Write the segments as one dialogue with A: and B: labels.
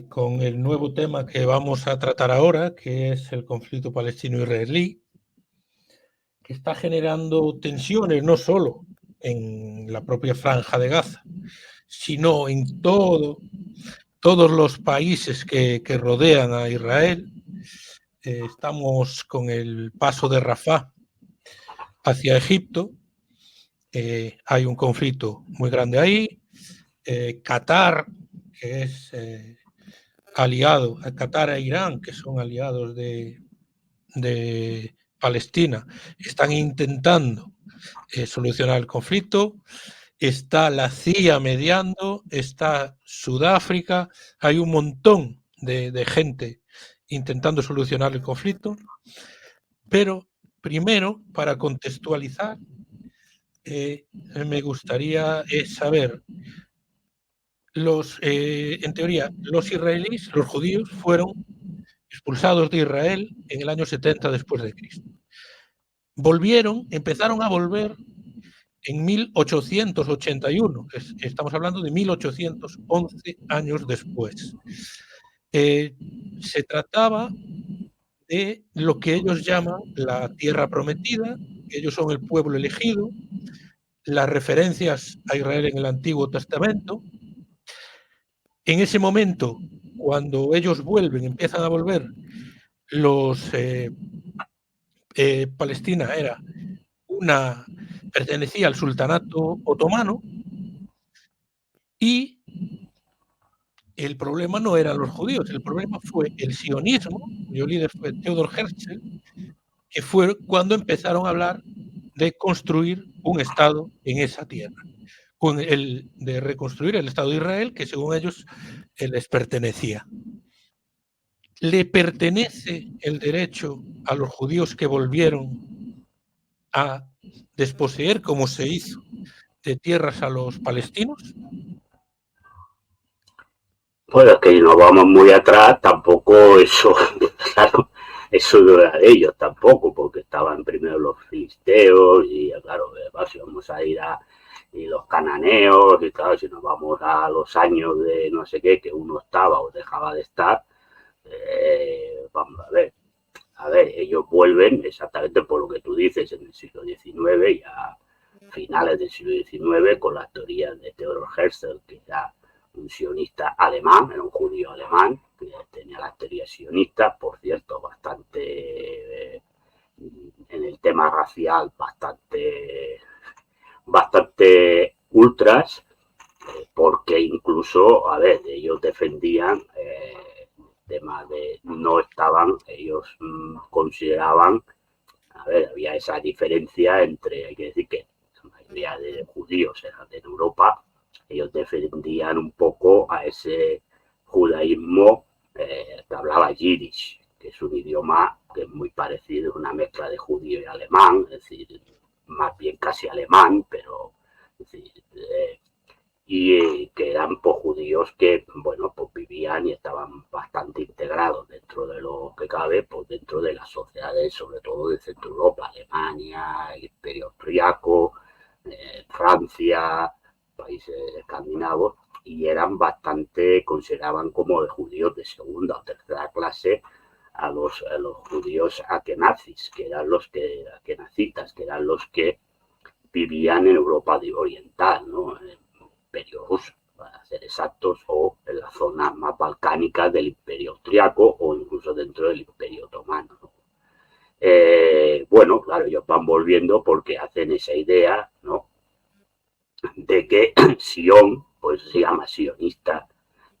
A: con el nuevo tema que vamos a tratar ahora, que es el conflicto palestino-israelí, que está generando tensiones no solo en la propia Franja de Gaza, sino en todos los países que rodean a Israel. Estamos con el paso de Rafah hacia Egipto. Hay un conflicto muy grande ahí. Qatar, que es aliado, Qatar e Irán, que son aliados de Palestina, están intentando solucionar el conflicto. Está la CIA mediando, está Sudáfrica, hay un montón de gente intentando solucionar el conflicto, pero primero, para contextualizar, me gustaría saber, en teoría, los israelíes, los judíos, fueron expulsados de Israel en el año 70 después de Cristo. Empezaron a volver en 1881, estamos hablando de 1811 años después. Se trataba de lo que ellos llaman la tierra prometida, que ellos son el pueblo elegido, las referencias a Israel en el Antiguo Testamento. En ese momento, cuando ellos empiezan a volver, Palestina pertenecía al sultanato otomano, y el problema no eran los judíos, el problema fue el sionismo, cuyo líder fue Theodor Herzl, que fue cuando empezaron a hablar de construir un Estado en esa tierra, de reconstruir el Estado de Israel, que según ellos les pertenecía. ¿Le pertenece el derecho a los judíos que volvieron a desposeer, como se hizo, de tierras a los palestinos?
B: Bueno, es que si nos vamos muy atrás, tampoco eso, claro, eso no era de ellos tampoco, porque estaban primero los filisteos y, claro, si vamos a ir y los cananeos y claro, si nos vamos a los años de no sé qué, que uno estaba o dejaba de estar, vamos a ver, ellos vuelven exactamente por lo que tú dices en el siglo XIX, ya finales del siglo XIX, con las teorías de Theodor Herzl, que era un sionista alemán, era un judío alemán, que tenía las teorías sionistas, por cierto, bastante, en el tema racial, bastante ultras, porque incluso, a ver, ellos defendían tema de no estaban, ellos consideraban, a ver, había esa diferencia entre, hay que decir que la mayoría de judíos eran de Europa, ellos defendían un poco a ese judaísmo que hablaba yiddish, que es un idioma que es muy parecido, una mezcla de judío y alemán, es decir, más bien casi alemán, pero es decir, y que eran pues, judíos que, bueno, pues vivían y estaban bastante integrados dentro de lo que cabe, pues dentro de las sociedades, sobre todo de Centro Europa, Alemania, el Imperio Austriaco, Francia, países escandinavos, y eran bastante, consideraban como de judíos de segunda o tercera clase a los judíos akenazis, que eran los akenazitas, que eran los que vivían en Europa oriental, ¿no? Imperio ruso, para ser exactos, o en la zona más balcánica del Imperio Austriaco o incluso dentro del Imperio Otomano, ¿no? Bueno, claro, ellos van volviendo porque hacen esa idea, ¿no? De que Sion, pues se llama sionista,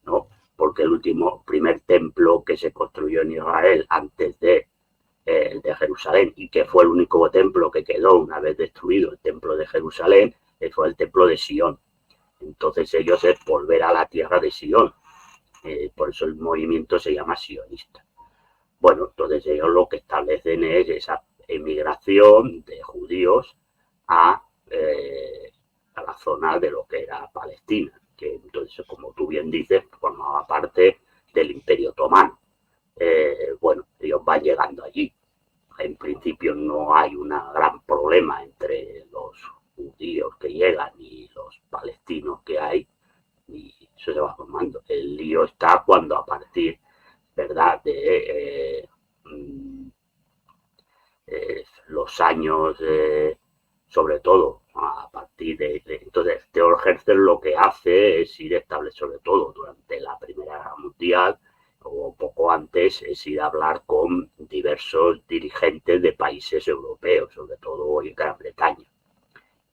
B: ¿no? Porque el primer templo que se construyó en Israel antes de Jerusalén, y que fue el único templo que quedó una vez destruido el templo de Jerusalén, fue el templo de Sion. Entonces ellos es volver a la tierra de Sion. Por eso el movimiento se llama sionista. Bueno, entonces ellos lo que establecen es esa emigración de judíos a la zona de lo que era Palestina, que entonces, como tú bien dices, formaba parte del Imperio Otomano. Bueno, ellos van llegando allí. En principio no hay un gran problema entre los judíos que llegan y los palestinos que hay, y eso se va formando. el lío está cuando a partir, ¿verdad?, de los años, sobre todo a partir entonces Theodor Herzl lo que hace es ir estable, sobre todo durante la Primera Guerra Mundial o poco antes, es ir a hablar con diversos dirigentes de países europeos, sobre todo en Gran Bretaña,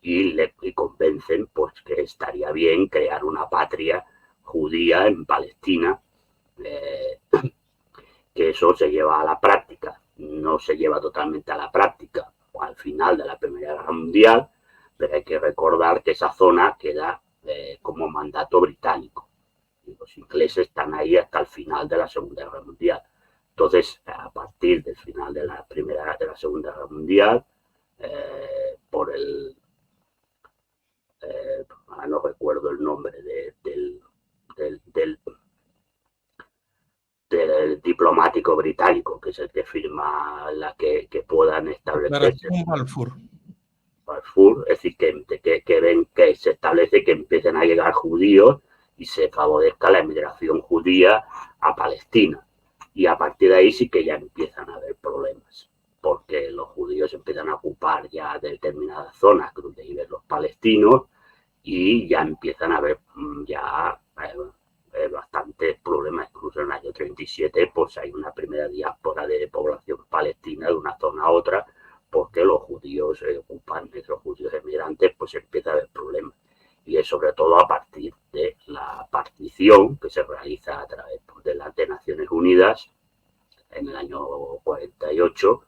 B: y convencen pues que estaría bien crear una patria judía en Palestina, que eso se lleva a la práctica. No se lleva totalmente a la práctica al final de la Primera Guerra Mundial, pero hay que recordar que esa zona queda como mandato británico. Y los ingleses están ahí hasta el final de la Segunda Guerra Mundial. Entonces, a partir del final de la Segunda Guerra Mundial, por el no recuerdo el nombre del diplomático británico, que es el que firma la que puedan establecerse. Balfour, es decir, que ven que se establece que empiecen a llegar judíos y se favorezca la emigración judía a Palestina. Y a partir de ahí sí que ya empiezan a haber problemas, porque los judíos empiezan a ocupar ya determinadas zonas donde viven los palestinos y ya empiezan a haber bastantes problemas. Incluso en el año 37 pues hay una primera diáspora de población palestina de una zona a otra, porque los judíos ocupan, esos judíos emigrantes, pues empieza a haber problemas. Y es sobre todo a partir de la partición que se realiza a través de las Naciones Unidas en el año 48,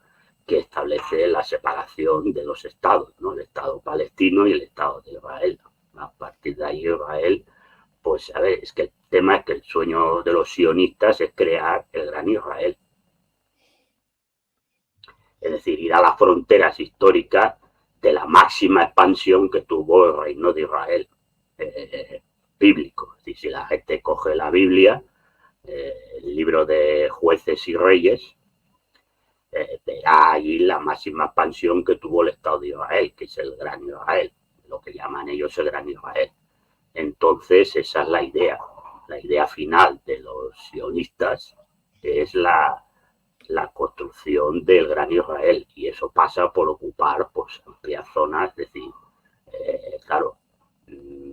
B: que establece la separación de los estados, ¿no? El Estado palestino y el Estado de Israel. A partir de ahí Israel, pues a ver, es que el tema es que el sueño de los sionistas es crear el gran Israel. Es decir, ir a las fronteras históricas de la máxima expansión que tuvo el reino de Israel bíblico. Es decir, si la gente coge la Biblia, el libro de Jueces y Reyes, verá ahí la máxima expansión que tuvo el Estado de Israel, que es el gran Israel, lo que llaman ellos el gran Israel. Entonces, esa es la idea final de los sionistas, es la construcción del gran Israel, y eso pasa por ocupar pues amplias zonas. Es decir, claro,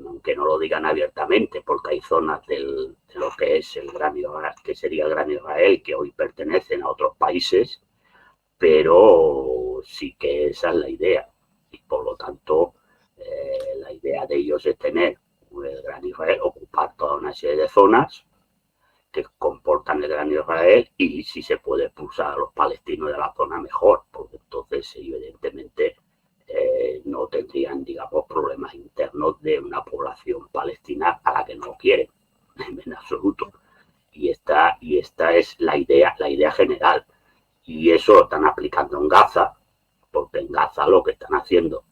B: aunque no lo digan abiertamente, porque hay zonas de lo que es el gran Israel, que sería el gran Israel, que hoy pertenecen a otros países, pero sí que esa es la idea, y por lo tanto la idea de ellos es tener el gran Israel, ocupar toda una serie de zonas que comportan el gran Israel, y si se puede expulsar a los palestinos de la zona, mejor, porque entonces evidentemente no tendrían, digamos, problemas internos de una población palestina a la que no quieren en absoluto. Y esta es la idea general, y eso lo están aplicando en Gaza, porque en Gaza lo que están haciendo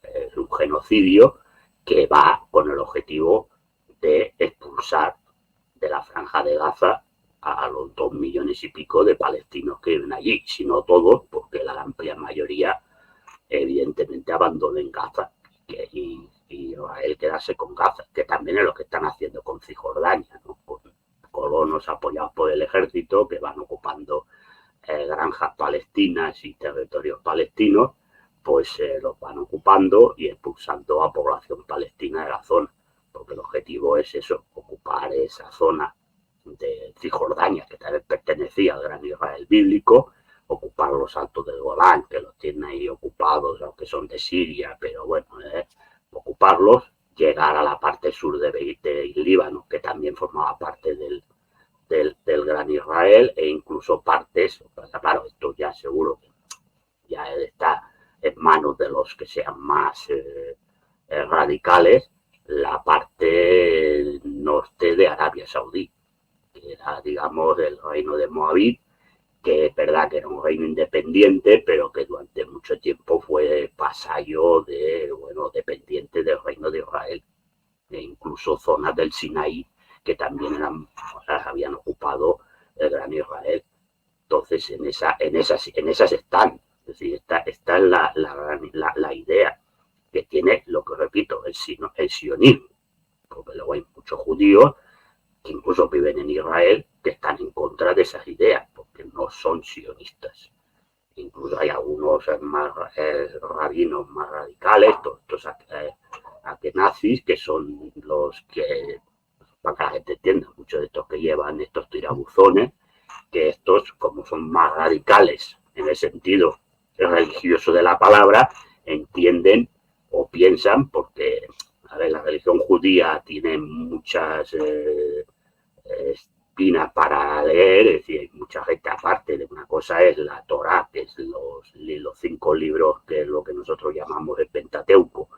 B: es un genocidio que va con el objetivo de expulsar de la franja de Gaza a los 2 millones y pico de palestinos que viven allí, si no todos, porque la amplia mayoría evidentemente abandonen Gaza y Israel quedarse con Gaza, que también es lo que están haciendo con Cisjordania, ¿no? Con colonos apoyados por el ejército que van ocupando granjas palestinas y territorios palestinos, pues los van ocupando y expulsando a población palestina de la zona, porque el objetivo es eso, ocupar esa zona de Cisjordania, que también pertenecía al gran Israel bíblico, ocupar los altos del Golán, que los tienen ahí ocupados, aunque son de Siria, pero bueno, ocuparlos, llegar a la parte sur de Líbano, que también formaba parte del gran Israel, e incluso partes, claro, esto ya seguro que ya está en manos de los que sean más radicales, la parte norte de Arabia Saudí, que era, digamos, el reino de Moabit, que es verdad que era un reino independiente, pero que durante mucho tiempo fue vasallo dependiente del reino de Israel, e incluso zonas del Sinaí que también habían ocupado el gran Israel. Entonces, en esas están. Es decir, esta es la idea que tiene, lo que repito, el sionismo. Porque luego hay muchos judíos que incluso viven en Israel, que están en contra de esas ideas, porque no son sionistas. Incluso hay algunos rabinos más radicales, todos estos nazis, que son los que, para que la gente entienda, muchos de estos que llevan estos tirabuzones, que estos, como son más radicales en el sentido religioso de la palabra, entienden o piensan, porque a ver, la religión judía tiene muchas espinas para leer, es decir, hay mucha gente aparte de una cosa es la Torá, que es los 5 libros, que es lo que nosotros llamamos el Pentateuco,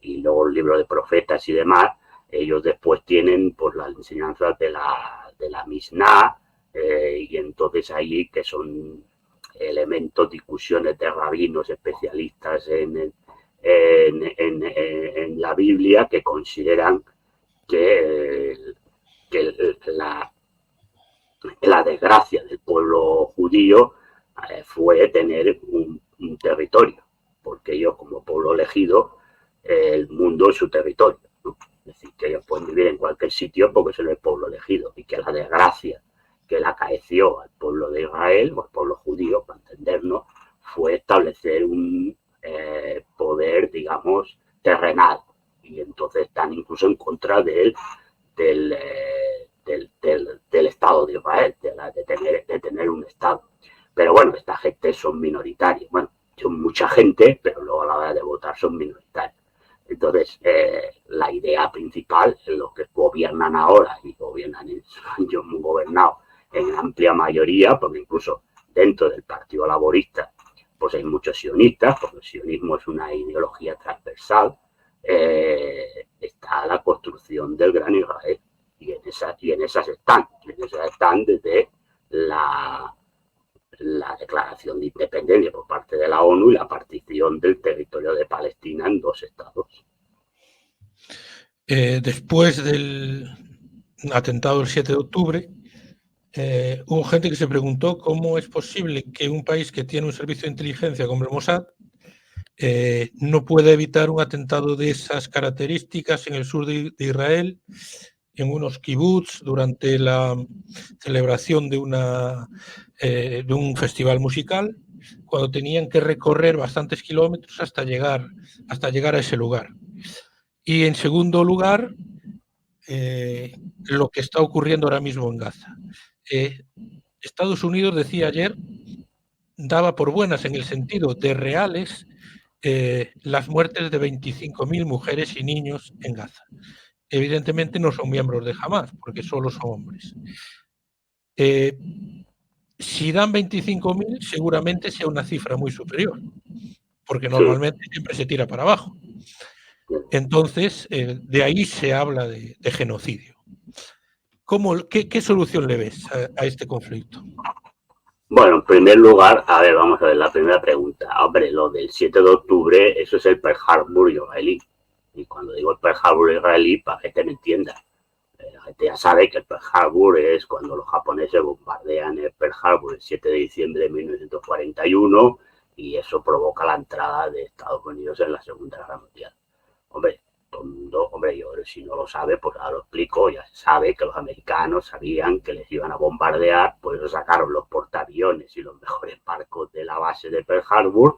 B: y luego el libro de profetas y demás. Ellos después tienen pues las enseñanzas de la Misná, y entonces ahí que son elementos, discusiones de rabinos especialistas en la Biblia, que consideran que la desgracia del pueblo judío fue tener un territorio, porque ellos, como pueblo elegido, el mundo es su territorio, ¿no? Es decir, que ellos pueden vivir en cualquier sitio porque son el pueblo elegido, y que la desgracia que le acaeció al pueblo de Israel, o al pueblo judío, para entendernos, fue establecer un poder, digamos, terrenal, y entonces están incluso en contra del Estado de Israel, de tener un Estado. Pero bueno, esta gente son minoritarios. Bueno, son mucha gente, pero luego a la hora de votar son minoritarios. Entonces, la idea principal, los que gobiernan ahora y gobiernan, yo he gobernado en amplia mayoría, porque incluso dentro del Partido Laborista, pues hay muchos sionistas, porque el sionismo es una ideología transversal, está la construcción del Gran Israel. Y en esas están desde la declaración de independencia por parte de la ONU y la partición del territorio de Palestina en 2 estados.
A: Después del atentado del 7 de octubre, hubo gente que se preguntó cómo es posible que un país que tiene un servicio de inteligencia como el Mossad no pueda evitar un atentado de esas características en el sur de Israel, en unos kibbutz, durante la celebración de un festival musical, cuando tenían que recorrer bastantes kilómetros hasta llegar a ese lugar. Y en segundo lugar, lo que está ocurriendo ahora mismo en Gaza. Estados Unidos, decía ayer, daba por buenas en el sentido de reales las muertes de 25.000 mujeres y niños en Gaza. Evidentemente no son miembros de Hamás, porque solo son hombres. Si dan 25.000, seguramente sea una cifra muy superior, porque normalmente siempre se tira para abajo. Entonces, de ahí se habla de genocidio. ¿Qué solución le ves a este conflicto?
B: Bueno, en primer lugar, a ver, vamos a ver la primera pregunta. Hombre, lo del 7 de octubre, eso es el Pearl Harbor israelí. Y cuando digo el Pearl Harbor israelí, para que me entienda, la gente ya sabe que el Pearl Harbor es cuando los japoneses bombardean el Pearl Harbor el 7 de diciembre de 1941, y eso provoca la entrada de Estados Unidos en la Segunda Guerra Mundial. Hombre, yo, si no lo sabe, pues ahora lo explico. Ya se sabe que los americanos sabían que les iban a bombardear, por eso sacaron los portaaviones y los mejores barcos de la base de Pearl Harbor,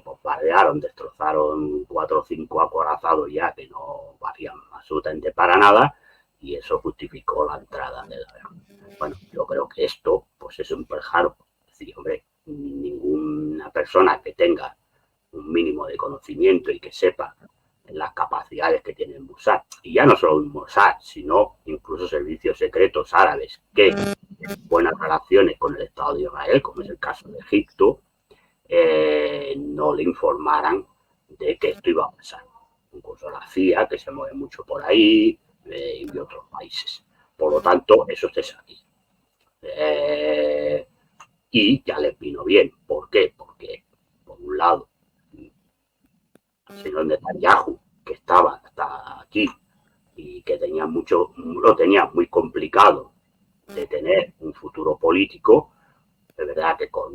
B: bombardearon, destrozaron 4 o 5 acorazados ya que no valían absolutamente para nada, y eso justificó la entrada de la guerra. Bueno, yo creo que esto pues es un Pearl Harbor. Es decir, hombre, ninguna persona que tenga un mínimo de conocimiento y que sepa las capacidades que tiene el Mossad, y ya no solo el Mossad, sino incluso servicios secretos árabes que tienen buenas relaciones con el Estado de Israel, como es el caso de Egipto, no le informaran de que esto iba a pasar. Incluso la CIA, que se mueve mucho por ahí, y otros países. Por lo tanto, eso se sabía. Y ya les vino bien. ¿Por qué? Porque, por un lado, el señor Netanyahu, que estaba hasta aquí y que lo tenía muy complicado de tener un futuro político, de verdad que con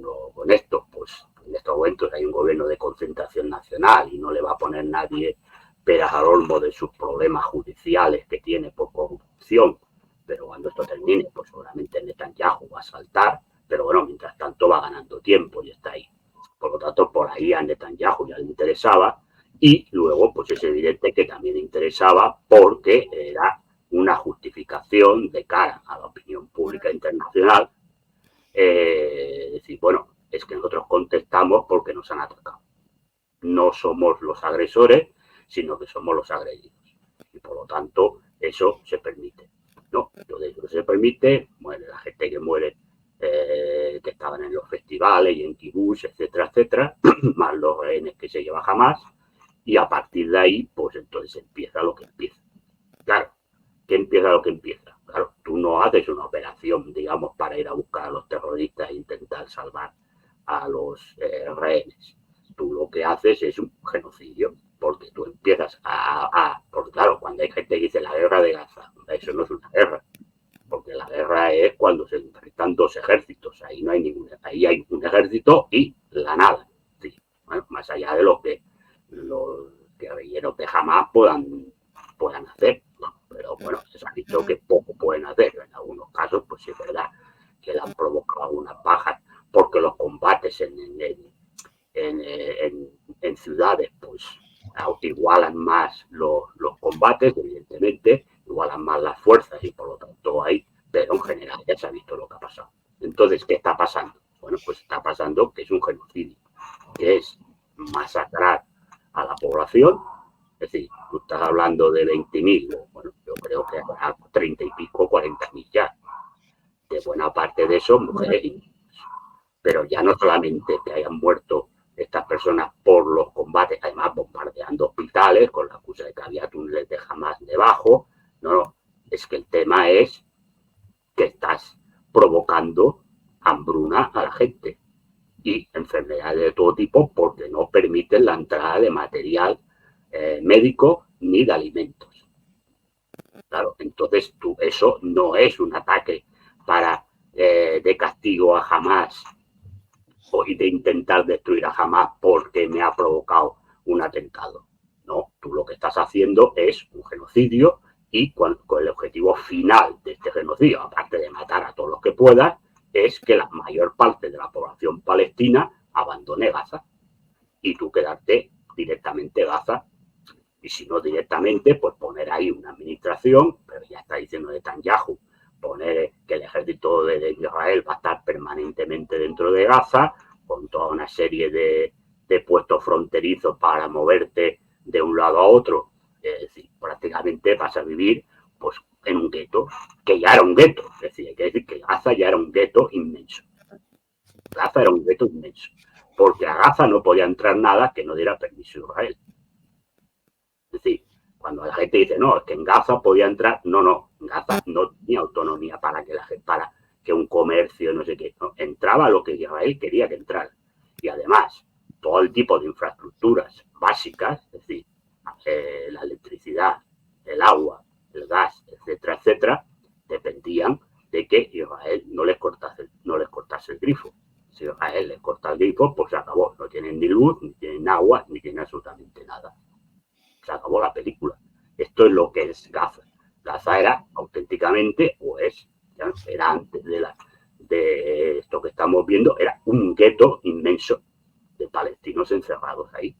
B: esto, pues en estos momentos hay un gobierno de concentración nacional y no le va a poner nadie peras al olmo de sus problemas judiciales que tiene por corrupción pero cuando esto termine, pues seguramente Netanyahu va a saltar, pero bueno, mientras tanto va ganando tiempo y está ahí. Por lo tanto, por ahí a Netanyahu ya le interesaba, y luego pues es evidente que también le interesaba porque era una justificación de cara a la opinión pública internacional, decir, bueno, es que nosotros contestamos porque nos han atacado. No somos los agresores, sino que somos los agredidos. Y por lo tanto, eso se permite. No, entonces eso se permite, muere la gente que muere, que estaban en los festivales y en kibutz, etcétera, etcétera, más los rehenes que se lleva Hamás, y a partir de ahí, pues entonces empieza lo que empieza. Claro, ¿qué empieza lo que empieza? Claro, tú no haces una operación, digamos, para ir a buscar a los terroristas e intentar salvar a los rehenes. Tú lo que haces es un genocidio, porque tú empiezas porque claro, cuando hay gente que dice la guerra de Gaza, eso no es una guerra, porque la guerra es cuando se enfrentan dos ejércitos, ahí no hay ninguna, ahí hay un ejército y la nada, sí. Bueno, más allá de lo que los guerrilleros de Hamás puedan hacer, ¿no? Pero bueno, se ha dicho que poco pueden hacer, en algunos casos pues sí es verdad que le han provocado algunas bajas, porque los combates en ciudades pues igualan más los combates, evidentemente, igualan más las fuerzas y por lo tanto hay, pero en general ya se ha visto lo que ha pasado. Entonces, ¿qué está pasando? Bueno, pues está pasando que es un genocidio, que es masacrar a la población, es decir, tú estás hablando de 20.000, bueno, yo creo que habrá 30 y pico, 40.000 ya, de buena parte de eso mujeres y niños. Pero ya no solamente que hayan muerto estas personas por los combates, además bombardeando hospitales con la excusa de que había túneles de Hamás debajo, no, es que el tema es que estás provocando hambruna a la gente y enfermedades de todo tipo porque no permiten la entrada de material médico ni de alimentos. Claro, entonces eso no es un ataque de castigo a Hamás y de intentar destruir a Hamás porque me ha provocado un atentado. No, tú lo que estás haciendo es un genocidio y con el objetivo final de este genocidio, aparte de matar a todos los que puedas, es que la mayor parte de la población palestina abandone Gaza y tú quedarte directamente Gaza. Y si no directamente, pues poner ahí una administración, pero ya está diciendo Netanyahu, poner que el ejército de Israel va a estar permanentemente dentro de Gaza, con toda una serie de puestos fronterizos para moverte de un lado a otro. Es decir, prácticamente vas a vivir pues en un gueto, que ya era un gueto. Es decir, hay que decir que Gaza ya era un gueto inmenso. Gaza era un gueto inmenso, porque a Gaza no podía entrar nada que no diera permiso a Israel. Es decir, cuando la gente dice, no, es que en Gaza podía entrar, no, Gaza no tenía autonomía para que un comercio, no sé qué, no, entraba lo que Israel quería que entrara. Y además, todo el tipo de infraestructuras básicas, es decir, la electricidad, el agua, el gas, etcétera, etcétera, dependían de que Israel no les cortase el grifo. Si Israel les corta el grifo, pues se acabó. No tienen ni luz, ni tienen agua, ni tienen absolutamente nada. Se acabó la película. Esto es lo que es Gaza. Gaza era auténticamente, o era antes de esto que estamos viendo, era un gueto inmenso de palestinos encerrados ahí.